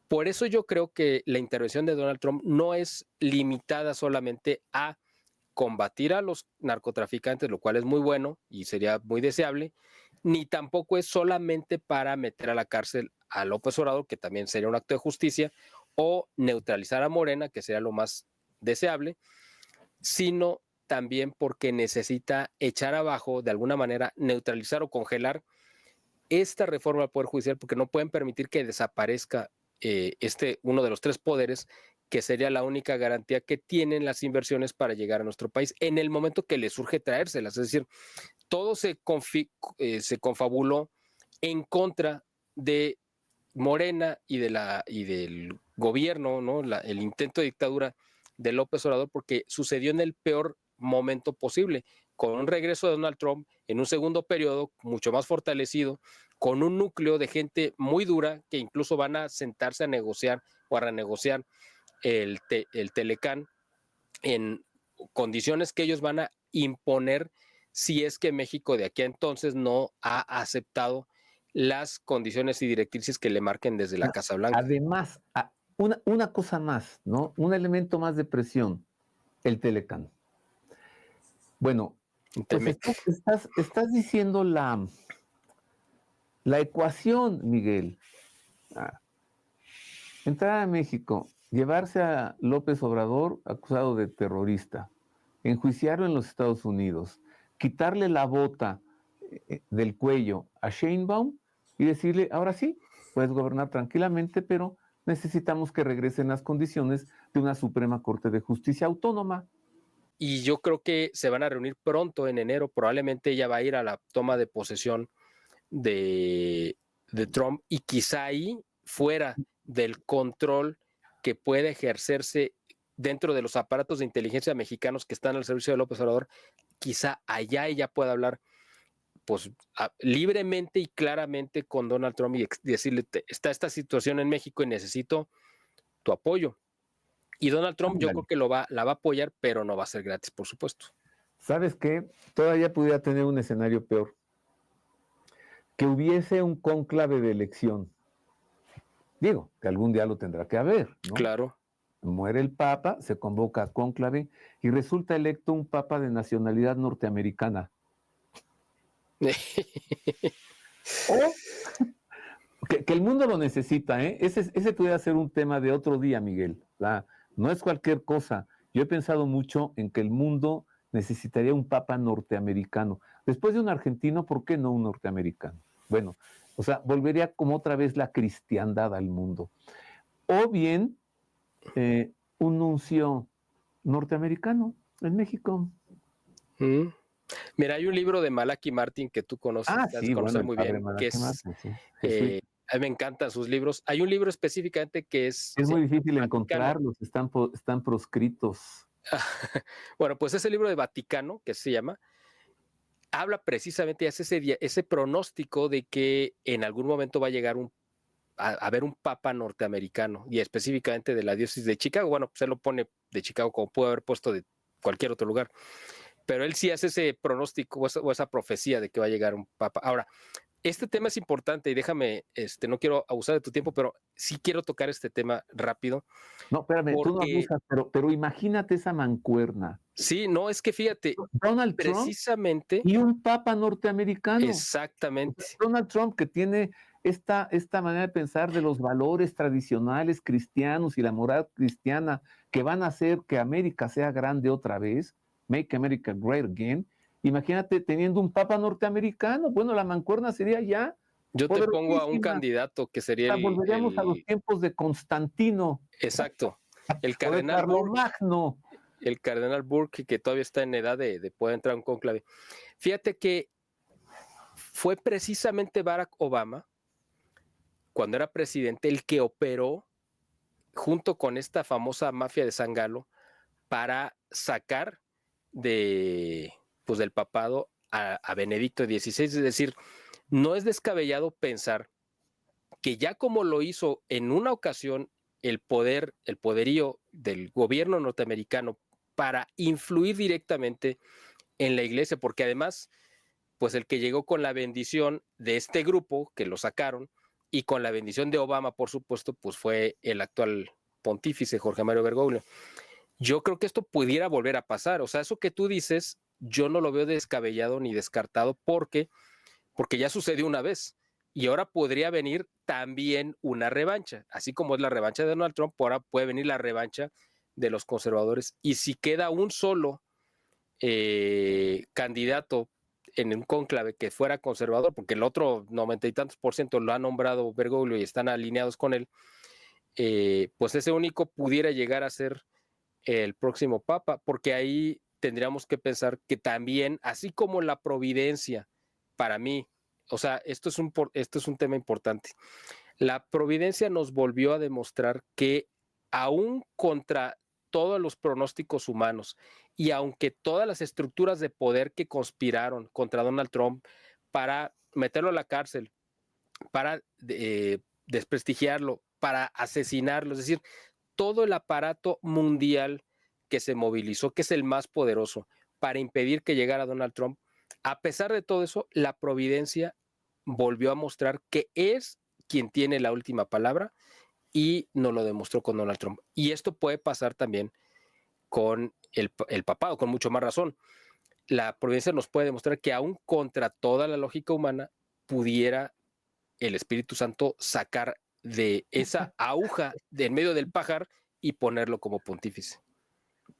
Por eso yo creo que la intervención de Donald Trump no es limitada solamente a combatir a los narcotraficantes, lo cual es muy bueno y sería muy deseable, ni tampoco es solamente para meter a la cárcel a López Obrador, que también sería un acto de justicia, o neutralizar a Morena, que sería lo más deseable, sino también porque necesita echar abajo, de alguna manera, neutralizar o congelar esta reforma al Poder Judicial, porque no pueden permitir que desaparezca uno de los tres poderes, que sería la única garantía que tienen las inversiones para llegar a nuestro país en el momento que les surge traérselas. Es decir, todo se confabuló en contra de Morena y del gobierno, ¿no? El intento de dictadura de López Obrador, porque sucedió en el peor momento posible, con un regreso de Donald Trump en un segundo periodo mucho más fortalecido, con un núcleo de gente muy dura que incluso van a sentarse a negociar o a renegociar el Telecán en condiciones que ellos van a imponer si es que México de aquí a entonces no ha aceptado las condiciones y directrices que le marquen desde la Casa Blanca. Además, una cosa más, ¿no? Un elemento más de presión, el Telecán. Bueno, pues estás diciendo la ecuación, Miguel. Entrar a México, llevarse a López Obrador acusado de terrorista, enjuiciarlo en los Estados Unidos, quitarle la bota del cuello a Sheinbaum y decirle, ahora sí, puedes gobernar tranquilamente, pero necesitamos que regresen las condiciones de una Suprema Corte de Justicia autónoma. Y yo creo que se van a reunir pronto en enero, probablemente ella va a ir a la toma de posesión de Trump y quizá ahí fuera del control que puede ejercerse dentro de los aparatos de inteligencia mexicanos que están al servicio de López Obrador, quizá allá ella pueda hablar pues libremente y claramente con Donald Trump y decirle, está esta situación en México y necesito tu apoyo. Y Donald Trump yo creo que la va a apoyar, pero no va a ser gratis, por supuesto. ¿Sabes qué? Todavía pudiera tener un escenario peor. Que hubiese un cónclave de elección. Digo, que algún día lo tendrá que haber, ¿no? Claro. Muere el Papa, se convoca a cónclave y resulta electo un Papa de nacionalidad norteamericana. O que el mundo lo necesita, ¿eh? Ese pudiera ser un tema de otro día, Miguel. No es cualquier cosa. Yo he pensado mucho en que el mundo necesitaría un Papa norteamericano. Después de un argentino, ¿por qué no un norteamericano? Bueno, o sea, volvería como otra vez la cristiandad al mundo. O bien un nuncio norteamericano en México. Mira, hay un libro de Malachi Martin que tú conoces, Sí, bueno, muy bien, que es, Martin, sí. a mí me encantan sus libros. Hay un libro específicamente que es muy difícil Vaticano. encontrarlos, están proscritos. Bueno, pues ese libro de Vaticano, que se llama, habla precisamente, hace ese pronóstico de que en algún momento va a llegar a haber un papa norteamericano y específicamente de la diócesis de Chicago. Bueno, pues él lo pone de Chicago como puede haber puesto de cualquier otro lugar. Pero él sí hace ese pronóstico o esa profecía de que va a llegar un papa. Ahora, este tema es importante y déjame, no quiero abusar de tu tiempo, pero sí quiero tocar este tema rápido. No, espérame, tú no abusas, pero imagínate esa mancuerna. Sí, no, es que fíjate, Donald precisamente. Trump y un papa norteamericano. Exactamente. Donald Trump, que tiene esta manera de pensar de los valores tradicionales cristianos y la moral cristiana que van a hacer que América sea grande otra vez, Make America Great Again. Imagínate teniendo un papa norteamericano. Bueno, la mancuerna sería ya. Yo te pongo a un candidato que sería volveríamos a los tiempos de Constantino. Exacto. El cardenal Burke, que todavía está en edad de poder entrar a un cónclave. Fíjate que fue precisamente Barack Obama, cuando era presidente, el que operó junto con esta famosa mafia de San Galo para sacar pues del papado a Benedicto XVI. Es decir, no es descabellado pensar que ya como lo hizo en una ocasión el poderío del gobierno norteamericano para influir directamente en la iglesia, porque además, pues el que llegó con la bendición de este grupo, que lo sacaron, y con la bendición de Obama, por supuesto, pues fue el actual pontífice Jorge Mario Bergoglio. Yo creo que esto pudiera volver a pasar. O sea, eso que tú dices, yo no lo veo descabellado ni descartado porque ya sucedió una vez. Y ahora podría venir también una revancha. Así como es la revancha de Donald Trump, ahora puede venir la revancha de los conservadores. Y si queda un solo candidato en un cónclave que fuera conservador, porque el otro 90 y tantos % lo ha nombrado Bergoglio y están alineados con él, pues ese único pudiera llegar a ser el próximo papa, porque ahí tendríamos que pensar que también, así como la providencia, para mí, o sea, esto es un tema importante. La providencia nos volvió a demostrar que aún contra todos los pronósticos humanos y aunque todas las estructuras de poder que conspiraron contra Donald Trump para meterlo a la cárcel, para desprestigiarlo, para asesinarlo, es decir, todo el aparato mundial que se movilizó, que es el más poderoso, para impedir que llegara Donald Trump, a pesar de todo eso, la providencia volvió a mostrar que es quien tiene la última palabra y nos lo demostró con Donald Trump. Y esto puede pasar también con el papado, con mucho más razón. La providencia nos puede demostrar que aún contra toda la lógica humana pudiera el Espíritu Santo sacar de esa aguja de en medio del pajar y ponerlo como pontífice.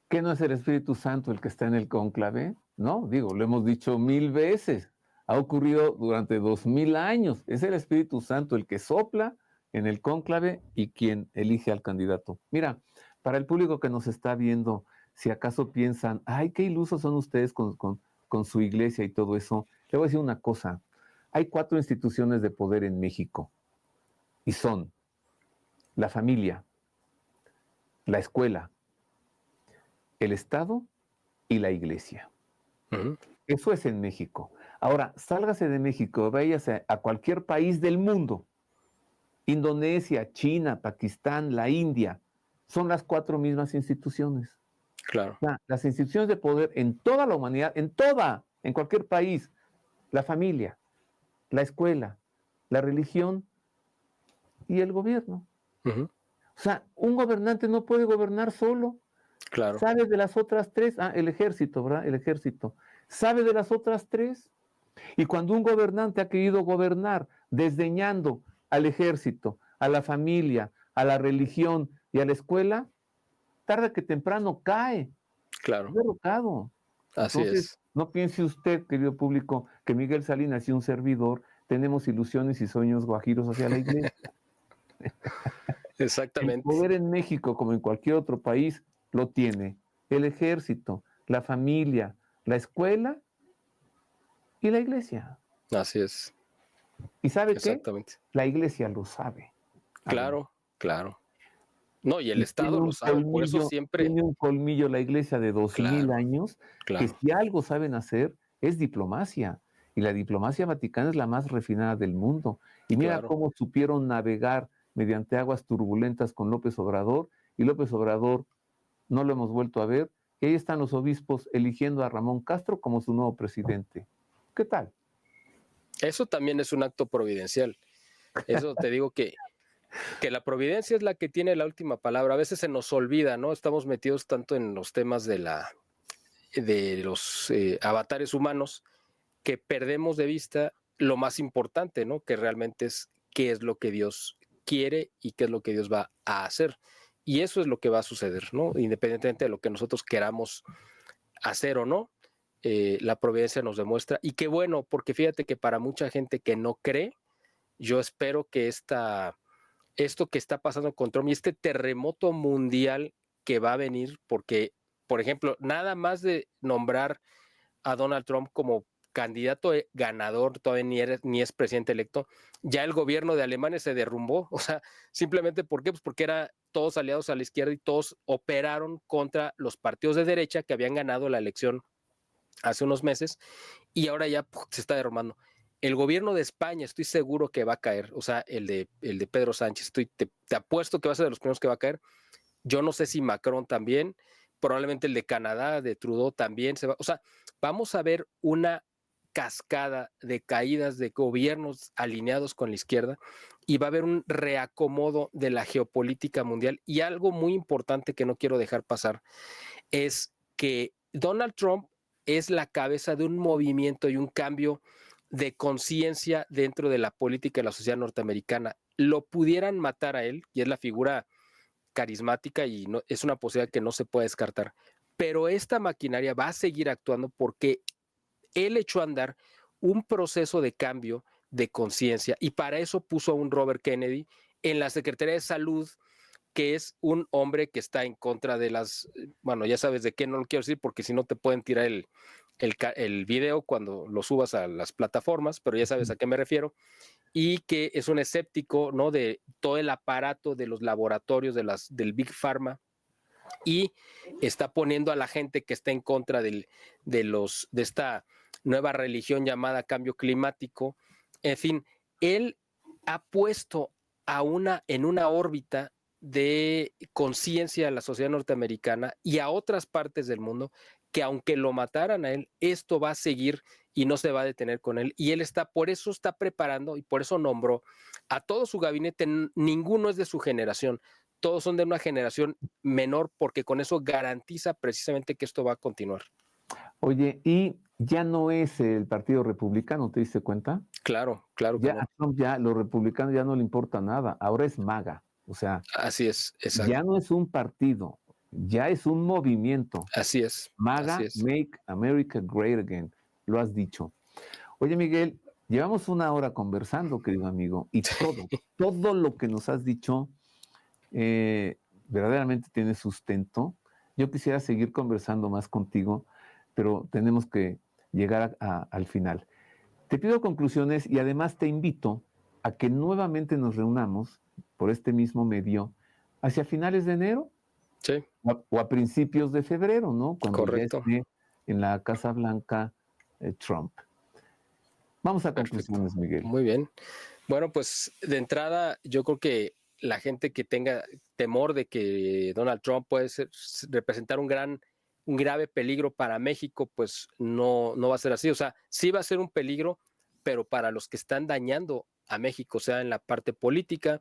¿Qué no es el Espíritu Santo el que está en el cónclave? No, digo, lo hemos dicho 1000 veces. Ha ocurrido durante 2000 años. Es el Espíritu Santo el que sopla en el cónclave y quien elige al candidato. Mira, para el público que nos está viendo, si acaso piensan, ay, qué ilusos son ustedes con su iglesia y todo eso, le voy a decir una cosa. Hay 4 instituciones de poder en México y son la familia, la escuela, el Estado y la iglesia. Uh-huh. Eso es en México. Ahora, sálgase de México, váyase a cualquier país del mundo. Indonesia, China, Pakistán, la India, son las 4 mismas instituciones. Claro. O sea, las instituciones de poder en toda la humanidad, en cualquier país, la familia, la escuela, la religión y el gobierno. Uh-huh. O sea, un gobernante no puede gobernar solo. Claro. ¿Sabe de las otras 3? El ejército, ¿verdad? El ejército. ¿Sabe de las otras 3? Y cuando un gobernante ha querido gobernar desdeñando al ejército, a la familia, a la religión y a la escuela, tarde que temprano cae. Claro. Es derrocado. Así Entonces, es. no piense usted, querido público, que Miguel Salinas y un servidor tenemos ilusiones y sueños guajiros hacia la iglesia. Exactamente. El poder en México, como en cualquier otro país, lo tiene el ejército, la familia, la escuela y la iglesia. Así es. ¿Y sabe Exactamente. qué? La iglesia lo sabe. Claro, claro. No, y el Y Estado lo sabe, por eso siempre. Tiene un colmillo la iglesia de 2000 Claro, años, que claro. si algo saben hacer es diplomacia. Y la diplomacia vaticana es la más refinada del mundo. Y mira Claro. cómo supieron navegar mediante aguas turbulentas con López Obrador, y López Obrador no lo hemos vuelto a ver, y ahí están los obispos eligiendo a Ramón Castro como su nuevo presidente. ¿Qué tal? Eso también es un acto providencial. Eso te digo que la providencia es la que tiene la última palabra. A veces se nos olvida, ¿no? Estamos metidos tanto en los temas de los avatares humanos que perdemos de vista lo más importante, ¿no? Que realmente es qué es lo que Dios quiere y qué es lo que Dios va a hacer. Y eso es lo que va a suceder, ¿no? Independientemente de lo que nosotros queramos hacer o no, la providencia nos demuestra. Y qué bueno, porque fíjate que para mucha gente que no cree, yo espero que esto que está pasando con Trump y este terremoto mundial que va a venir, porque, por ejemplo, nada más de nombrar a Donald Trump como candidato ganador, todavía ni es presidente electo, ya el gobierno de Alemania se derrumbó. O sea, simplemente ¿por qué? Pues porque eran todos aliados a la izquierda y todos operaron contra los partidos de derecha que habían ganado la elección hace unos meses y ahora ya se está derrumbando. El gobierno de España estoy seguro que va a caer, o sea, el de Pedro Sánchez, te apuesto que va a ser de los primeros que va a caer. Yo no sé si Macron también, probablemente el de Canadá, de Trudeau también se va, o sea, vamos a ver una cascada de caídas de gobiernos alineados con la izquierda y va a haber un reacomodo de la geopolítica mundial. Y algo muy importante que no quiero dejar pasar es que Donald Trump es la cabeza de un movimiento y un cambio de conciencia dentro de la política y la sociedad norteamericana. Lo pudieran matar a él, y es la figura carismática y no, es una posibilidad que no se puede descartar. Pero esta maquinaria va a seguir actuando porque él echó a andar un proceso de cambio de conciencia y para eso puso a un Robert Kennedy en la Secretaría de Salud, que es un hombre que está en contra de las, bueno, ya sabes de qué, no lo quiero decir porque si no te pueden tirar el video cuando lo subas a las plataformas, pero ya sabes a qué me refiero, y que es un escéptico, ¿no? De todo el aparato de los laboratorios del Big Pharma y está poniendo a la gente que está en contra de esta nueva religión llamada cambio climático. En fin, él ha puesto en una órbita de conciencia a la sociedad norteamericana y a otras partes del mundo que aunque lo mataran a él, esto va a seguir y no se va a detener con él. Y él por eso está preparando y por eso nombró a todo su gabinete. Ninguno es de su generación, todos son de una generación menor porque con eso garantiza precisamente que esto va a continuar. Oye, y ya no es el Partido Republicano, ¿te diste cuenta? Claro, claro que Ya no. a Trump los republicanos ya no le importa nada, ahora es MAGA, o sea, Así es, exacto. ya no es un partido, ya es un movimiento. Así es, así MAGA, es. Make America Great Again, lo has dicho. Oye, Miguel, llevamos una hora conversando, querido amigo, y todo lo que nos has dicho verdaderamente tiene sustento. Yo quisiera seguir conversando más contigo, pero tenemos que llegar al final. Te pido conclusiones y además te invito a que nuevamente nos reunamos por este mismo medio hacia finales de enero. Sí. O a principios de febrero, ¿no? Cuando Correcto. ya esté en la Casa Blanca Trump. Vamos a conclusiones, Miguel. Muy bien. Bueno, pues de entrada, yo creo que la gente que tenga temor de que Donald Trump puede representar un grave peligro para México, pues no va a ser así. O sea, sí va a ser un peligro, pero para los que están dañando a México, sea en la parte política,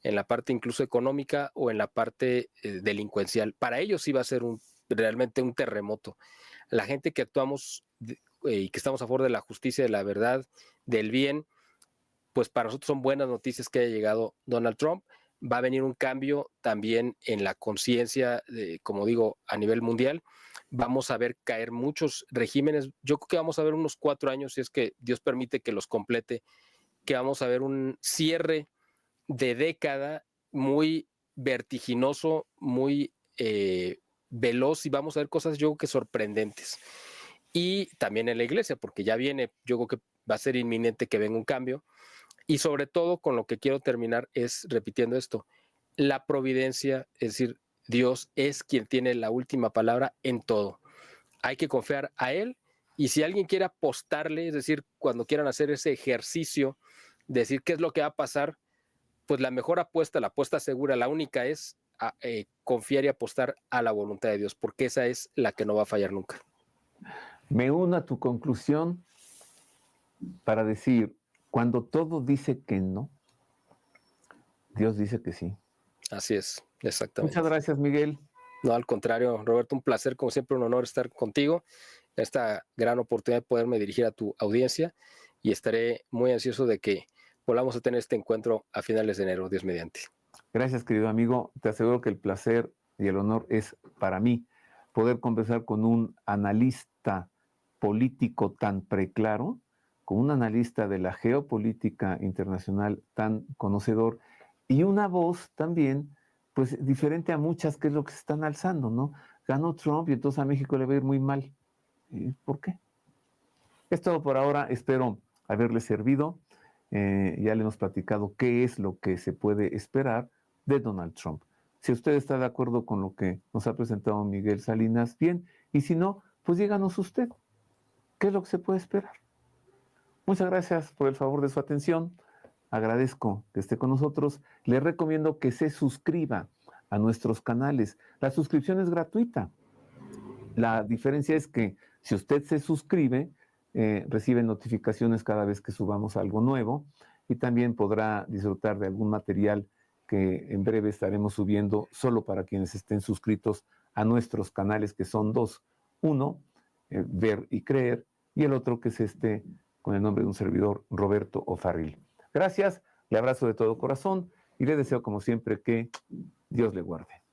en la parte incluso económica o en la parte delincuencial. Para ellos sí va a ser realmente un terremoto. La gente que actuamos y que estamos a favor de la justicia, de la verdad, del bien, pues para nosotros son buenas noticias que haya llegado Donald Trump. Va a venir un cambio también en la conciencia, como digo, a nivel mundial. Vamos a ver caer muchos regímenes. Yo creo que vamos a ver unos 4 años, si es que Dios permite que los complete, que vamos a ver un cierre de década muy vertiginoso, muy veloz y vamos a ver cosas yo creo que sorprendentes. Y también en la iglesia, porque ya viene, yo creo que va a ser inminente que venga un cambio. Y sobre todo con lo que quiero terminar es repitiendo esto, la providencia, es decir, Dios es quien tiene la última palabra en todo. Hay que confiar a Él y si alguien quiere apostarle, es decir, cuando quieran hacer ese ejercicio, decir qué es lo que va a pasar, pues la mejor apuesta, la apuesta segura, la única es confiar y apostar a la voluntad de Dios, porque esa es la que no va a fallar nunca. Me uno a tu conclusión para decir, cuando todo dice que no, Dios dice que sí. Así es, exactamente. Muchas gracias, Miguel. No, al contrario, Roberto, un placer, como siempre, un honor estar contigo, esta gran oportunidad de poderme dirigir a tu audiencia y estaré muy ansioso de que volvamos a tener este encuentro a finales de enero, Dios mediante. Gracias, querido amigo. Te aseguro que el placer y el honor es para mí poder conversar con un analista político tan preclaro, con un analista de la geopolítica internacional tan conocedor y una voz también, pues diferente a muchas que es lo que se están alzando, ¿no? Ganó Trump y entonces a México le va a ir muy mal. ¿Por qué? Es todo por ahora, espero haberle servido. Ya le hemos platicado qué es lo que se puede esperar de Donald Trump. Si usted está de acuerdo con lo que nos ha presentado Miguel Salinas, bien, y si no, pues díganos usted, ¿qué es lo que se puede esperar? Muchas gracias por el favor de su atención. Agradezco que esté con nosotros. Le recomiendo que se suscriba a nuestros canales. La suscripción es gratuita. La diferencia es que si usted se suscribe, recibe notificaciones cada vez que subamos algo nuevo y también podrá disfrutar de algún material que en breve estaremos subiendo solo para quienes estén suscritos a nuestros canales, que son dos. Uno, Ver y Creer, y el otro que es este con el nombre de un servidor, Roberto O'Farrill. Gracias, le abrazo de todo corazón y le deseo como siempre que Dios le guarde.